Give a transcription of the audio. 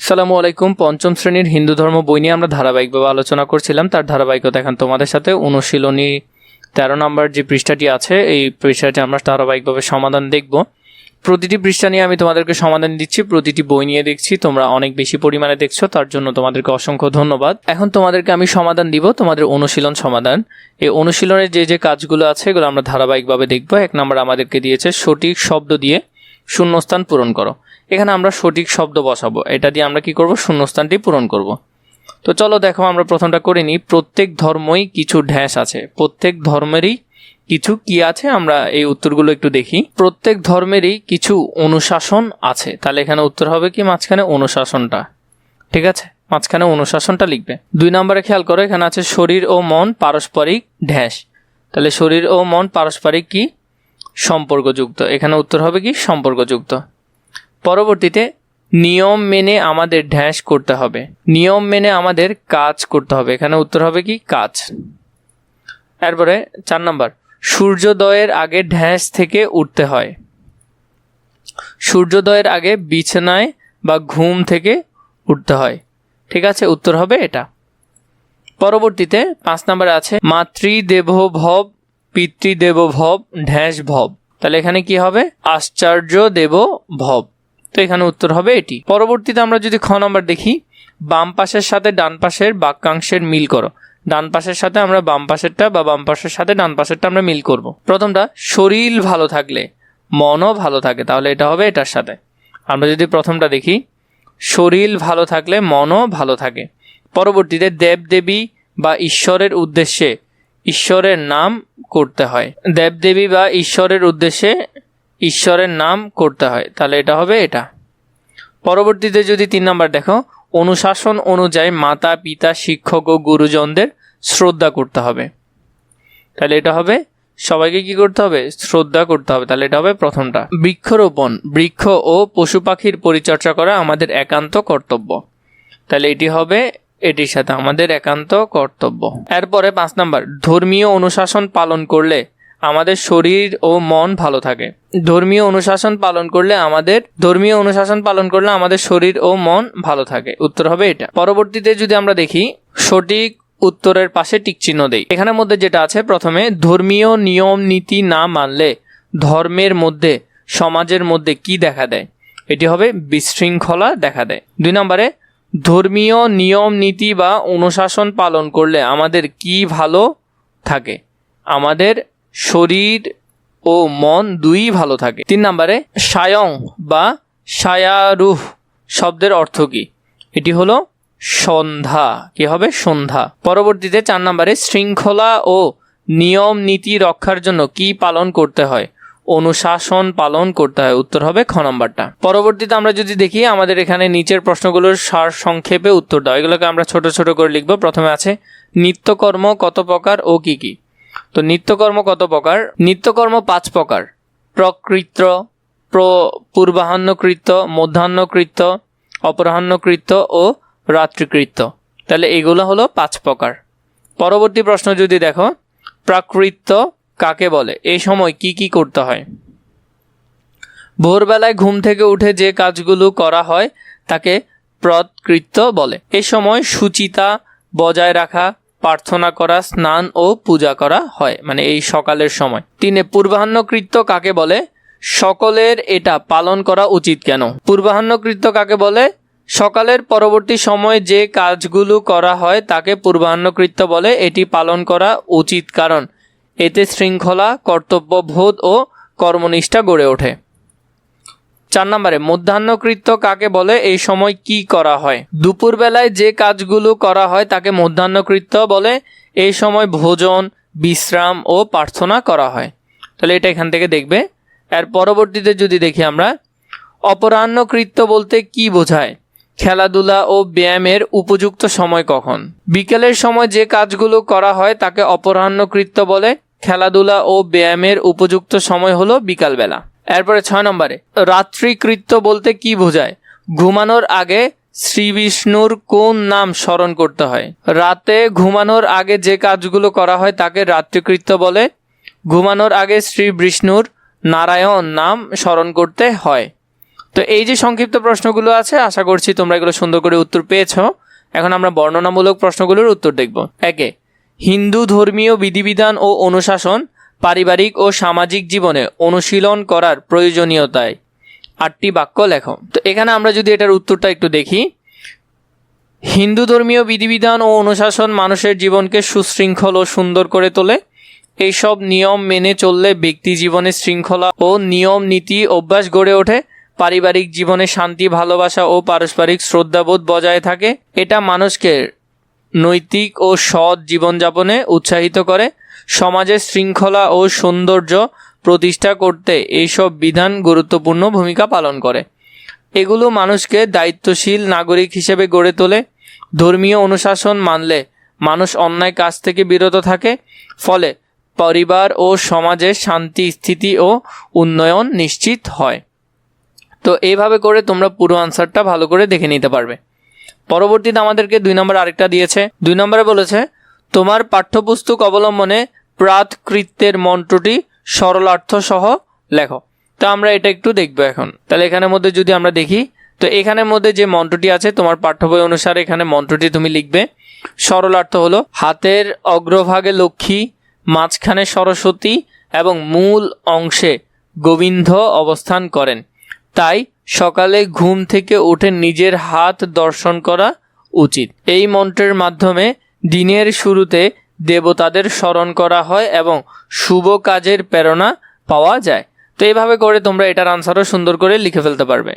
আসসালামু আলাইকুম। পঞ্চম শ্রেণীর হিন্দু ধর্ম বই নিয়ে আমরা ধারাবাহিকভাবে আলোচনা করছিলাম। তার ধারাবাহিকতা এখন তোমাদের সাথে অনুশীলনী 13 নম্বর যে পৃষ্ঠাটি আছে এই পৃষ্ঠাটি আমরা ধারাবাহিকভাবে সমাধান দেখব। প্রতিটি পৃষ্ঠা নিয়ে আমি তোমাদেরকে সমাধান দিচ্ছি, প্রতিটি বই নিয়ে দেখছি। তোমরা অনেক বেশি পরিমাণে দেখছো, তার জন্য তোমাদেরকে অসংখ্য ধন্যবাদ। এখন তোমাদেরকে আমি সমাধান দিব, তোমাদের অনুশীলন সমাধান। এই অনুশীলনের যে কাজগুলো আছে এগুলো আমরা ধারাবাহিকভাবে দেখব। 1 নম্বর আমাদেরকে দিয়েছে সঠিক শব্দ দিয়ে শূন্যস্থান পূরণ করো। এখানে আমরা সঠিক শব্দ বসাবো, এটা দিয়ে আমরা কি করব, শূন্যস্থানটি পূরণ করব। তো চলো দেখো আমরা প্রথমটা করে নিই। প্রত্যেক ধর্মই কিছু ড্যাশ আছে। প্রত্যেক ধর্মেরই কিছু কি আছে, আমরা এই উত্তরগুলো একটু দেখি। প্রত্যেক ধর্মেরই কিছু অনুশাসন আছে, তাহলে এখানে উত্তর হবে কি মাঝখানে অনুশাসনটা। ঠিক আছে, মাঝখানে অনুশাসনটা লিখবে। 2 নম্বরে খেয়াল করো, এখানে আছে শরীর ও মন পারস্পরিক ড্যাশ। তাহলে শরীর ও মন পারস্পরিক কি, সম্পর্কযুক্ত। এখানে উত্তর হবে কি, সম্পর্কযুক্ত। পরবর্তীতে নিয়ম মেনে আমাদের ড্যাশ করতে হবে। নিয়ম মেনে আমাদের কাজ করতে হবে। এখানে উত্তর হবে কি, কাজ। এরপরে 4 নম্বর, সূর্যোদয়ের আগে ড্যাশ থেকে উঠতে হয়। সূর্যোদয়ের আগে বিছানায় বা ঘুম থেকে উঠতে হয়। ঠিক আছে, উত্তর হবে এটা। পরবর্তীতে 5 নম্বরে আছে মাতৃদেবো ভব পিতৃদেবো ভব ড্যাশ ভব। তাহলে এখানে কি হবে, আশ্চর্য দেব ভব। তো এখানে উত্তর হবে এটি। পরবর্তীতে আমরা যদি খ নম্বর দেখি, বাম পাশের সাথে ডান পাশের বাক্যাংশের মিল করো। ডান পাশের সাথে আমরা বাম পাশেরটা বা বাম পাশের সাথে ডান পাশেরটা আমরা মিল করব। প্রথমটা, শরীর ভালো থাকলে মনও ভালো থাকে, তাহলে এটা হবে এটার সাথে। আমরা যদি প্রথমটা দেখি, শরীর ভালো থাকলে মনও ভালো থাকে। পরবর্তীতে দেবদেবী বা ঈশ্বরের উদ্দেশ্যে ঈশ্বরের নাম করতে হয়। দেবদেবী বা ঈশ্বরের উদ্দেশ্যে ঈশ্বরের নাম করতে হয়, তাহলে এটা হবে এটা। পরবর্তীতে যদি 3 নম্বর দেখো, অনুশাসন অনুযায়ী মাতা পিতা শিক্ষক ও গুরুজনদের শ্রদ্ধা করতে হবে। তাহলে এটা হবে সবাইকে কি করতে হবে, শ্রদ্ধা করতে হবে। তাহলে এটা হবে প্রথমটা। বৃক্ষরোপণ, বৃক্ষ ও পশু পাখির পরিচর্যা করা আমাদের একান্ত কর্তব্য। তাহলে এটি হবে এটির সাথে আমাদের একান্ত কর্তব্য। এরপরে 5 নম্বর, ধর্মীয় অনুশাসন পালন করলে আমাদের শরীর ও মন ভালো থাকে। ধর্মীয় অনুশাসন পালন করলে আমাদের শরীর ও মন ভালো থাকে। উত্তর হবে এটা। পরবর্তীতে যদি আমরা দেখি, সঠিক উত্তরের পাশে টিক চিহ্ন দেই। এখানের মধ্যে যেটা আছে, প্রথমে ধর্মীয় নিয়ম নীতি না মানলে ধর্মের মধ্যে সমাজের মধ্যে কি দেখা দেয়, এটি হবে বিশৃঙ্খলা দেখা দেয়। 2 নম্বরে, ধর্মীয় নিয়ম নীতি বা অনুশাসন পালন করলে আমাদের কি ভালো থাকে, আমাদের শরীর ও মন দুই ভালো থাকে। 3 নম্বরে, সায়ং বা সায়ারুহ শব্দের অর্থ কি, এটি হলো সন্ধ্যা। কি হবে, সন্ধ্যা। পরবর্তীতে 4 নম্বরে, শৃঙ্খলা ও নিয়ম নীতি রক্ষার জন্য কি পালন করতে হয়, অনুশাসন পালন করতে হয়। উত্তর হবে খ নম্বরটা। পরবর্তীতে আমরা যদি দেখি, আমাদের এখানে নিচের প্রশ্নগুলোর সার সংক্ষেপে উত্তর দাও। এগুলোকে আমরা ছোট ছোট করে লিখব। প্রথমে আছে নিত্যকর্ম কত প্রকার ও কি কি। তো নিত্যকর্ম কত প্রকার, নিত্যকর্ম 5 প্রকার। প্রকৃত্য, পূর্বাহ্নকৃত্য, মধ্যাহ্নকৃত্য, অপরাহ্নকৃত্য ও রাত্রিকৃত্য। তাহলে এগুলো হলো 5 প্রকার। পরবর্তী প্রশ্ন যদি দেখো, প্রাকৃত্য কাকে বলে, এই সময় কি কি করতে হয়। ভোরবেলায় ঘুম থেকে উঠে যে কাজগুলো করা হয় তাকে প্রকৃত্য বলে। এই সময় সুচিতা বজায় রাখা, প্রার্থনা করা, স্নান ও পূজা করা হয়, মানে এই সকালের সময়। 3, পূর্বাহ্নকৃত্য কাকে বলে, সকলের এটা পালন করা উচিত কেন। পূর্বাহ্নকৃত্য কাকে বলে, সকালের পরবর্তী সময় যে কাজগুলো করা হয় তাকে পূর্বাহ্নকৃত্য বলে। এটি পালন করা উচিত কারণ এতে শৃঙ্খলা, কর্তব্যবোধ ও কর্মনিষ্ঠা গড়ে ওঠে। 4 নম্বরে, মধ্যাহ্নকৃত্য কাকে বলে, এই সময় কি করা হয়। দুপুরবেলায় যে কাজগুলো করা হয় তাকে মধ্যাহ্নকৃত্য বলে। এই সময় ভোজন, বিশ্রাম ও প্রার্থনা করা হয়। তাহলে এটা এখান থেকে দেখবে। এর পরবর্তীতে যদি দেখি আমরা, অপরাহ্নকৃত্য বলতে কি বোঝায়, খেলাধুলা ও ব্যায়ামের উপযুক্ত সময় কখন। বিকেলের সময় যে কাজগুলো করা হয় তাকে অপরাহ্নকৃত্য বলে। খেলাধুলা ও ব্যায়ামের উপযুক্ত সময় হলো বিকালবেলা। এরপরে 6 নম্বরে, রাত্রিকৃত্য বলতে কি বোঝায়, ঘুমানোর আগে শ্রী বিষ্ণুর কোন নাম স্মরণ করতে হয়। রাতে ঘুমানোর আগে যে কাজগুলো করা হয় তাকে রাত্রিকৃত্য বলে। ঘুমানোর আগে শ্রী বিষ্ণুর নারায়ণ নাম স্মরণ করতে হয়। তো এই যে সংক্ষিপ্ত প্রশ্নগুলো আছে, আশা করছি তোমরা এগুলো সুন্দর করে উত্তর পেয়েছো। এখন আমরা বর্ণনামূলক প্রশ্নগুলোর উত্তর দেখব। একে, হিন্দু ধর্মীয় বিধিবিধান ও অনুশাসন পারিবারিক ও সামাজিক জীবনে অনুশীলন করার প্রয়োজনীয়তায় 8টি বাক্য লেখো। তো এখানে আমরা যদি এটার উত্তরটা একটু দেখি, হিন্দু ধর্মীয় বিধিবিধান ও অনুশাসন মানুষের জীবনকে সুশৃঙ্খল ও সুন্দর করে তোলে। এইসব নিয়ম মেনে চললে ব্যক্তি জীবনে শৃঙ্খলা ও নিয়ম নীতি অভ্যাস গড়ে ওঠে। পারিবারিক জীবনে শান্তি, ভালোবাসা ও পারস্পরিক শ্রদ্ধাবোধ বজায় থাকে। এটা মানুষকে নৈতিক ও সৎ জীবনযাপনে উৎসাহিত করে। সমাজে শৃঙ্খলা ও সৌন্দর্য প্রতিষ্ঠা করতে এইসব বিধান গুরুত্বপূর্ণ ভূমিকা পালন করে। এগুলো মানুষকে দায়িত্বশীল নাগরিক হিসেবে গড়ে তোলে। ধর্মীয় অনুশাসন মানলে মানুষ অন্যায় কাজ থেকে বিরত থাকে। ফলে পরিবার ও সমাজে শান্তি, স্থিতি ও উন্নয়ন নিশ্চিত হয়। তো এইভাবে করে তোমরা পুরো আনসারটা ভালো করে দেখে নিতে পারবে। পরবর্তীতে আমাদেরকে 2 নম্বর আরেকটা দিয়েছে। 2 নম্বরে বলেছে, তোমার পাঠ্যপুস্তক অবলম্বনে প্রাতকৃত্যের মন্ত্রটি সরলার্থ সহ লেখো। তো আমরা এটা একটু দেখবো এখন। তাহলে এখানের মধ্যে যদি আমরা দেখি, তো এখানের মধ্যে যে মন্ত্রটি আছে তোমার পাঠ্য বই অনুসারে এখানে মন্ত্রটি তুমি লিখবে। সরলার্থ হলো হাতের অগ্রভাগে লক্ষ্মী, মাঝখানে সরস্বতী এবং মূল অংশে গোবিন্দ অবস্থান করেন। তাই সকালে ঘুম থেকে উঠে নিজের হাত দর্শন করা উচিত। এই মন্ত্রের মাধ্যমে দিনের শুরুতে দেবতাদের স্মরণ করা হয় এবং শুভ কাজের প্রেরণা পাওয়া যায়। তো এইভাবে করে তোমরা এটার আনসারও সুন্দর করে লিখে ফেলতে পারবে।